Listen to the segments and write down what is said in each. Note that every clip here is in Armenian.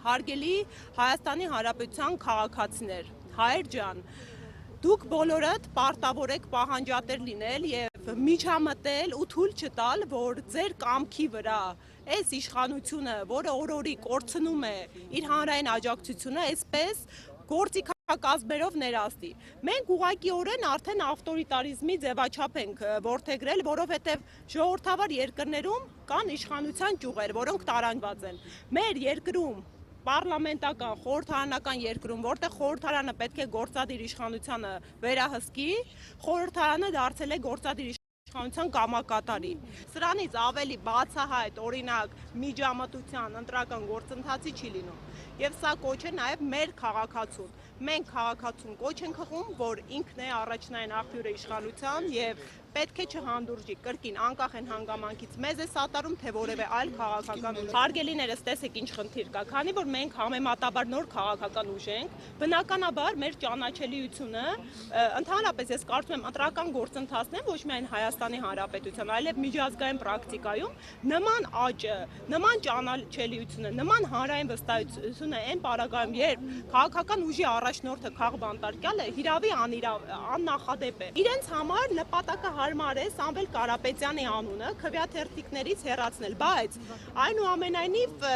Հարգելի Հայաստանի Հանրապետության քաղաքացիներ, հայեր ջան, դուք բոլորդ պարտավոր եք պահանջատեր լինել եւ միջամտել ու թույլ չտալ, որ ձեր կամքի վրա այս իշխանությունը, որը օր-օրի կորցնում է իր հանրային աջակցությունը, այսպես գործիքակազմերով ներաստի։ Մենք ուղղակիորեն արդեն ավտորիտարիզմի ձևաչափ ենք որդեգրել, որովհետև ժողովրդավար երկրներում կան իշխանության ճյուղեր, որոնք տարանջված են։ Մեր երկրում պարլամենտական, խորհրդարանական երկրում, որտեղ խորհրդարանը պետք է գործադիր իշխանությանը վերահսկի, խորհրդարանը դարձել է գործադիր իշխանության կամակատարի։ Սրանից ավելի բացահայտ օրինակ միջամտության ընտրական գործընթացի չի լինում։ Եվ սա կոչ է նաև մեր քաղաքացուն։ Մենք քաղաքացուն կոչ ենք խփում, որ ինքն է առաջնային աղբյուրը իշխանության եւ պետք է չհանդուրժի կրկին անկախ են հանգամանքից մեզ է սատարում, թե որևէ այլ քաղաքական ուժ։ Հարգելիներս, տեսեք ինչ խնդիր կա, քանի որ մենք համեմատաբար նոր քաղաքական ուժ ենք, բնականաբար մեր ճանաչելիությունը, ընդհանրապես ես կարծում եմ ընտրական գործընթացն ոչ միայն Հայաստանի Հանրապետության, այլև միջազգային պրակտիկայում նման աճը, նման ճանաչելիությունը, նման հանրային վստահությունը այն պարագայում, երբ քաղաքական ուժի առաջնորդը քաղբանտարկյալը հիրավի աննախադեպ է։ Իրենց համար նպատակահարմար է Սամվել Կարապետյանի անունը քվեաթերթիկներից հեռացնել, բայց այնուամենայնիվ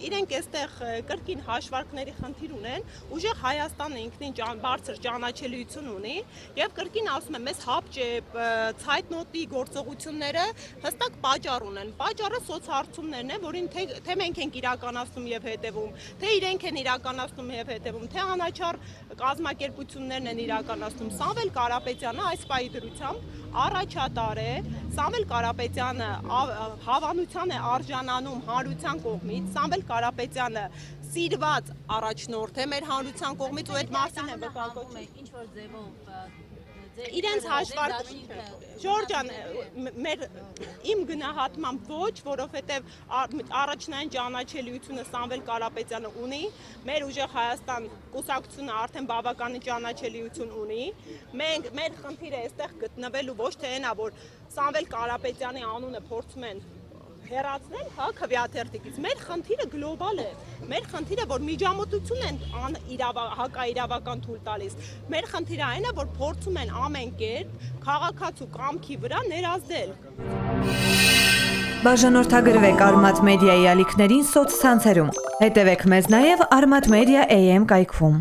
իրենք այստեղ կրկին հաշվարկների խնդիր ունեն, ուժեղ Հայաստանը ինքնին բարձր ճանաչելիություն ունի եւ կրկին ասում եմ, մեզ հապճեպ ցայտնոտի գործողությունները հստակ պատճառ ունեն։ Պատճառը սոցհարցումներն են, որին թե մենք ենք իրականացնում եւ հետեւում, թե իրենք են իրականացնում եւ հետեւում, թե անաչառ կազմակերպություններն են իրականացնում։ Սամվել Կարապետյանը այս պահի դրությամբ առաջատար է, Սամվել Կարապետյանը հավանության է արժանանում հանրության կողմից, Սամվել Կարապետյանը սիրված առաջնորդ է մեր հանրության կողմից ու այդ մասին է վկայակոչում։ Ինչ-որ ձևով իրենց հաշվարկ Ժորժան, իմ գնահատմամբ ոչ, որովհետև առաջնային ճանաչելիությունը Սամվել Կարապետյանը ունի, մեր ուժեղ Հայաստան կուսակցությունը արդեն բավականին ճանաչելիություն ունի, մեր խնդիրը այստեղ գտնվելու ոչ թե այնա, որ Սամվել Կարապետյանի անունը փորձում են հեռացնել, հա, քվեաթերթիկից։ Մեր խնդիրը գլոբալ է։ Մեր խնդիրը, որ միջամտություն են հակաիրավական թույլ տալիս։ Մեր խնդիրը այն է, որ փորձում են ամեն կերպ քաղաքացու կամքի վրա ներազդել։ Բաժանորդագրվեք Արմաթ մեդիայի ալիքներին սոցցանցերում։ Հետևեք մեզ նաև Armat Media AM կայքում։